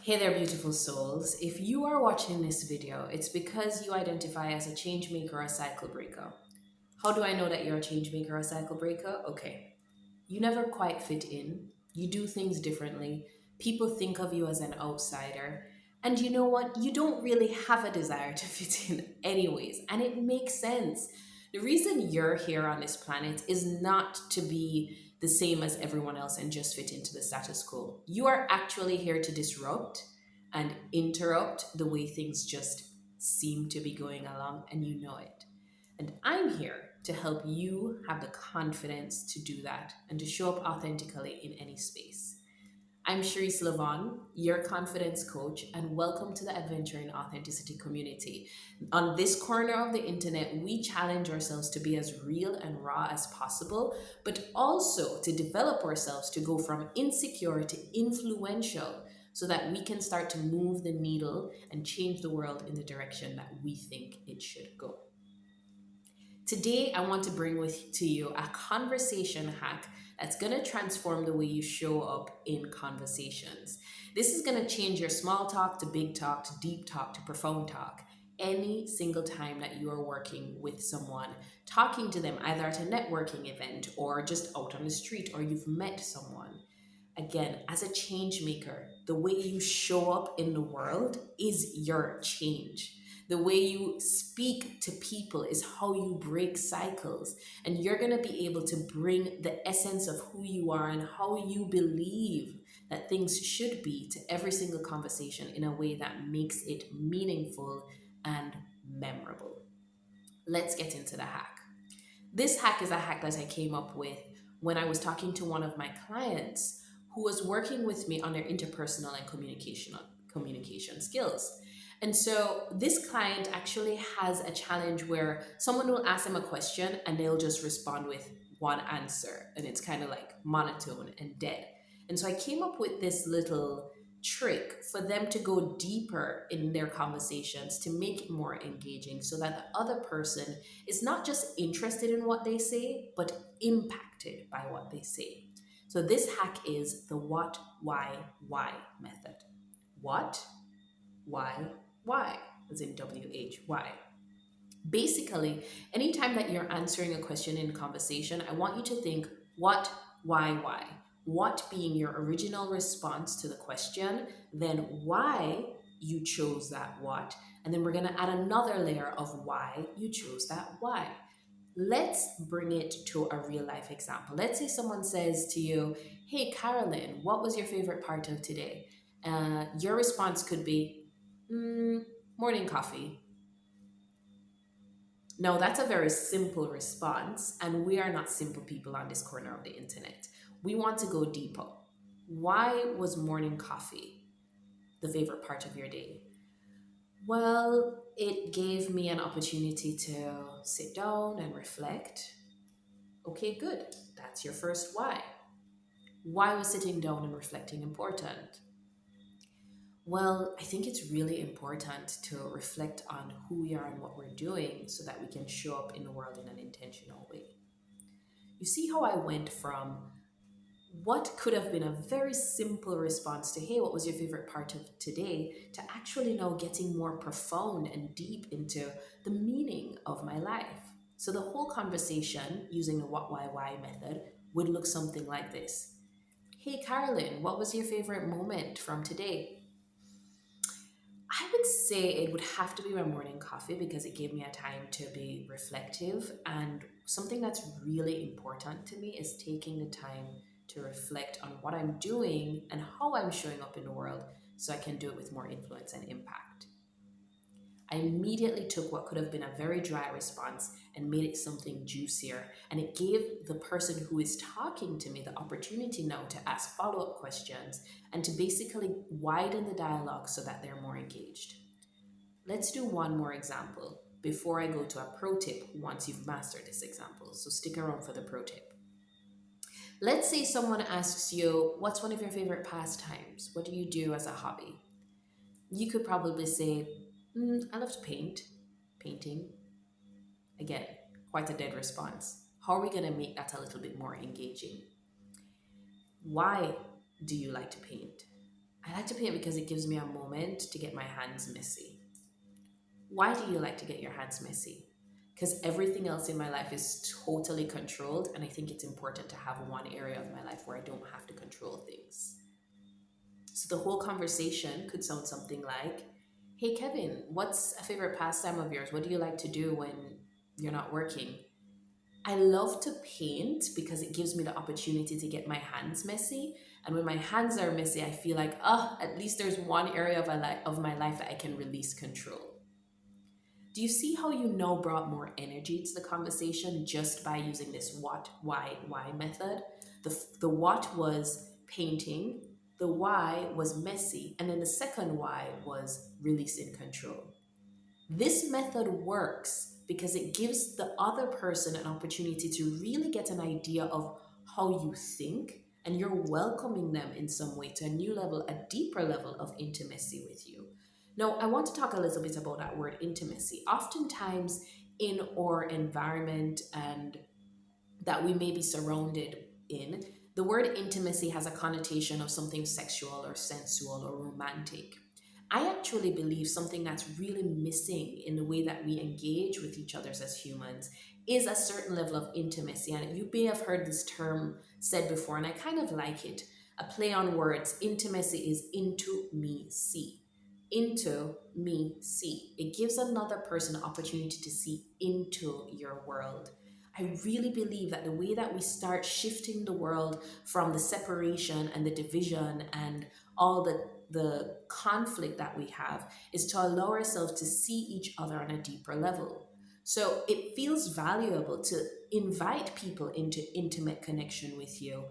Hey there, beautiful souls. If you are watching this video, it's because you identify as a change maker or a cycle breaker. How do I know that you're a change maker or a cycle breaker? Okay. You never quite fit in. You do things differently. People think of you as an outsider. And you know what? You don't really have a desire to fit in, anyways. And it makes sense. The reason you're here on this planet is not to be the same as everyone else and just fit into the status quo. You are actually here to disrupt and interrupt the way things just seem to be going along, and you know it. And I'm here to help you have the confidence to do that and to show up authentically in any space. I'm La-Vonne, your confidence coach, and welcome to the Adventure in Authenticity community. On this corner of the internet, we challenge ourselves to be as real and raw as possible, but also to develop ourselves to go from insecure to influential so that we can start to move the needle and change the world in the direction that we think it should go. Today, I want to bring to you a conversation hack that's going to transform the way you show up in conversations. This is going to change your small talk to big talk to deep talk to profound talk any single time that you are working with someone, talking to them either at a networking event or just out on the street or you've met someone. Again, as a change maker, the way you show up in the world is your change. The way you speak to people is how you break cycles. And you're going to be able to bring the essence of who you are and how you believe that things should be to every single conversation in a way that makes it meaningful and memorable. Let's get into the hack. This hack is a hack that I came up with when I was talking to one of my clients who was working with me on their interpersonal and communication skills. And so this client actually has a challenge where someone will ask them a question and they'll just respond with one answer. And it's kind of like monotone and dead. And so I came up with this little trick for them to go deeper in their conversations to make it more engaging so that the other person is not just interested in what they say, but impacted by what they say. So this hack is the what, why method. What, why, as in WHY. Basically, anytime that you're answering a question in a conversation, I want you to think what, why. What being your original response to the question, then why you chose that what, and then we're going to add another layer of why you chose that why. Let's bring it to a real life example. Let's say someone says to you, "Hey, Carolyn, what was your favorite part of today?" Your response could be, morning coffee. Now, that's a very simple response, and we are not simple people on this corner of the internet. We want to go deeper. Why was morning coffee the favorite part of your day? Well, it gave me an opportunity to sit down and reflect. Okay, good. That's your first why. Why was sitting down and reflecting important? Well, I think it's really important to reflect on who we are and what we're doing so that we can show up in the world in an intentional way. You see how I went from what could have been a very simple response to, "Hey, what was your favorite part of today?" to actually now getting more profound and deep into the meaning of my life. So the whole conversation using the what, why method would look something like this. "Hey, Carolyn, what was your favorite moment from today?" I would say it would have to be my morning coffee because it gave me a time to be reflective. And something that's really important to me is taking the time to reflect on what I'm doing and how I'm showing up in the world so I can do it with more influence and impact. I immediately took what could have been a very dry response and made it something juicier. And it gave the person who is talking to me the opportunity now to ask follow up questions and to basically widen the dialogue so that they're more engaged. Let's do one more example before I go to a pro tip once you've mastered this example. So stick around for the pro tip. Let's say someone asks you, "What's one of your favorite pastimes? What do you do as a hobby?" You could probably say, "I love to paint." Painting. Again, quite a dead response. How are we going to make that a little bit more engaging? Why do you like to paint? I like to paint because it gives me a moment to get my hands messy. Why do you like to get your hands messy? Because everything else in my life is totally controlled, and I think it's important to have one area of my life where I don't have to control things. So the whole conversation could sound something like, "Hey Kevin, what's a favorite pastime of yours? What do you like to do when you're not working?" I love to paint because it gives me the opportunity to get my hands messy. And when my hands are messy, I feel like, oh, at least there's one area of my life that I can release control. Do you see how you know brought more energy to the conversation just by using this what, why method? The what was painting, the why was messy, and then the second why was releasing control. This method works because it gives the other person an opportunity to really get an idea of how you think, and you're welcoming them in some way to a new level, a deeper level of intimacy with you. Now, I want to talk a little bit about that word intimacy. Oftentimes, in our environment and that we may be surrounded in, the word intimacy has a connotation of something sexual or sensual or romantic. I actually believe something that's really missing in the way that we engage with each other as humans is a certain level of intimacy. And you may have heard this term said before, and I kind of like it. A play on words. Intimacy is into me see. Into me see. It gives another person an opportunity to see into your world. I really believe that the way that we start shifting the world from the separation and the division and all the conflict that we have is to allow ourselves to see each other on a deeper level. So it feels valuable to invite people into intimate connection with you.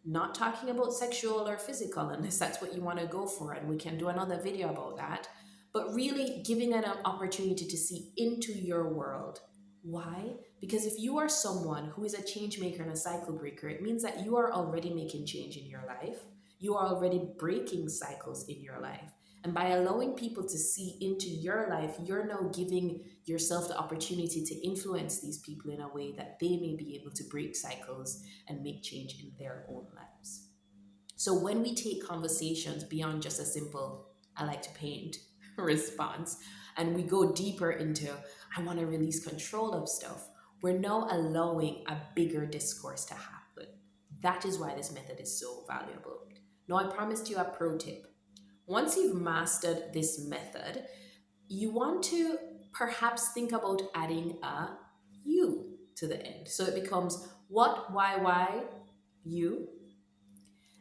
Not talking about sexual or physical, unless that's what you want to go for, and we can do another video about that. But really giving an opportunity to see into your world. Why? Because if you are someone who is a change maker and a cycle breaker, it means that you are already making change in your life. You are already breaking cycles in your life. And by allowing people to see into your life, you're now giving yourself the opportunity to influence these people in a way that they may be able to break cycles and make change in their own lives. So when we take conversations beyond just a simple, I like to paint response, and we go deeper into, I want to release control of stuff, we're now allowing a bigger discourse to happen. That is why this method is so valuable. Now, I promised you a pro tip. Once you've mastered this method, you want to perhaps think about adding a you to the end. So it becomes what, why, you.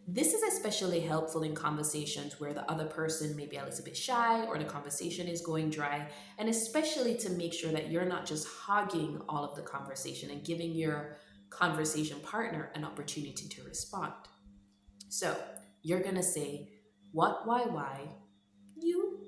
This is especially helpful in conversations where the other person may be a little bit shy or the conversation is going dry, and especially to make sure that you're not just hogging all of the conversation and giving your conversation partner an opportunity to respond. So you're going to say, what, why, you.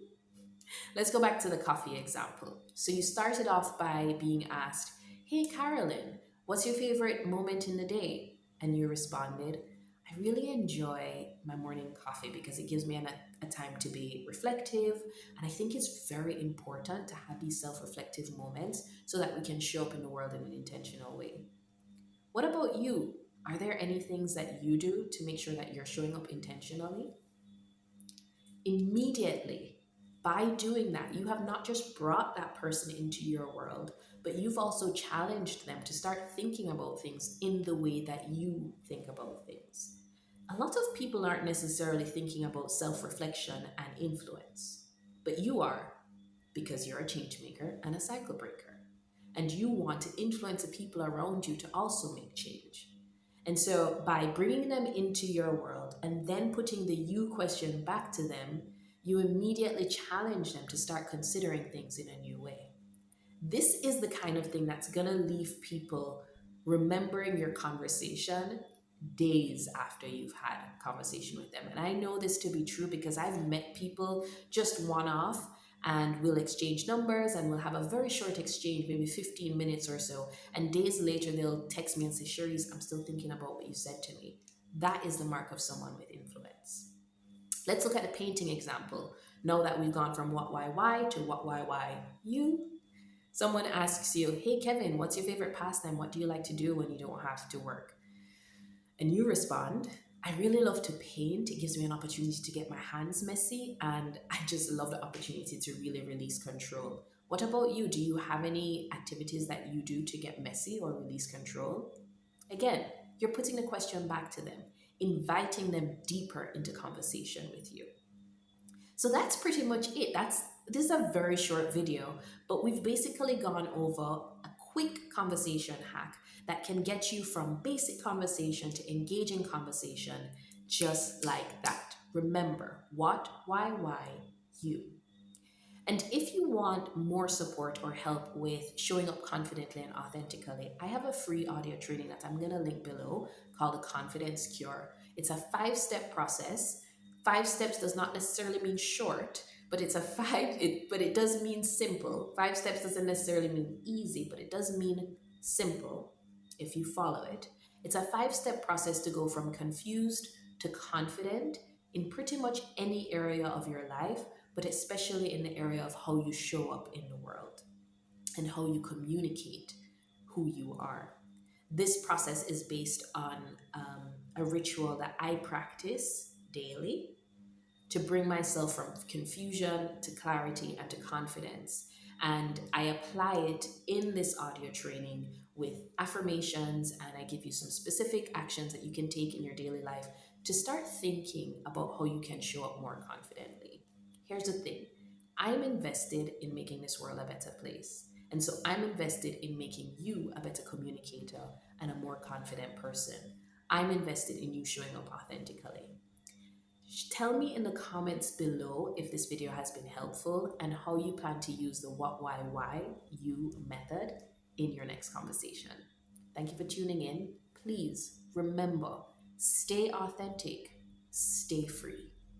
Let's go back to the coffee example. So you started off by being asked, "Hey, Carolyn, what's your favorite moment in the day?" And you responded, "I really enjoy my morning coffee because it gives me a time to be reflective. And I think it's very important to have these self reflective moments so that we can show up in the world in an intentional way." What about you? Are there any things that you do to make sure that you're showing up intentionally? Immediately, by doing that, you have not just brought that person into your world, but you've also challenged them to start thinking about things in the way that you think about things. A lot of people aren't necessarily thinking about self reflection and influence, but you are, because you're a change maker and a cycle breaker. And you want to influence the people around you to also make change. And so, by bringing them into your world and then putting the you question back to them, you immediately challenge them to start considering things in a new way. This is the kind of thing that's going to leave people remembering your conversation days after you've had a conversation with them. And I know this to be true because I've met people just one off, and we'll exchange numbers and we'll have a very short exchange, maybe 15 minutes or so. And days later, they'll text me and say, "Cherise, I'm still thinking about what you said to me." That is the mark of someone with influence. Let's look at the painting example. Now that we've gone from what, why to what, why, you. Someone asks you, "Hey, Kevin, what's your favorite pastime? What do you like to do when you don't have to work?" And you respond, I really love to paint. It gives me an opportunity to get my hands messy, and I just love the opportunity to really release control. What about you? Do you have any activities that you do to get messy or release control? Again, you're putting the question back to them, inviting them deeper into conversation with you. So that's pretty much it. This is a very short video, but we've basically gone over a quick conversation hack that can get you from basic conversation to engaging conversation just like that. Remember, what, why, you. And if you want more support or help with showing up confidently and authentically, I have a free audio training that I'm going to link below called the Confidence Cure. It's a 5 step process. 5 steps does not necessarily mean short, but but it does mean simple. 5 steps doesn't necessarily mean easy, but it does mean simple if you follow it. It's a 5 step process to go from confused to confident in pretty much any area of your life, but especially in the area of how you show up in the world and how you communicate who you are. This process is based on a ritual that I practice daily to bring myself from confusion to clarity and to confidence. And I apply it in this audio training with affirmations, and I give you some specific actions that you can take in your daily life to start thinking about how you can show up more confidently. Here's the thing, I'm invested in making this world a better place. And so I'm invested in making you a better communicator and a more confident person. I'm invested in you showing up authentically. Tell me in the comments below if this video has been helpful and how you plan to use the what, why, you method in your next conversation. Thank you for tuning in. Please remember, stay authentic, stay free.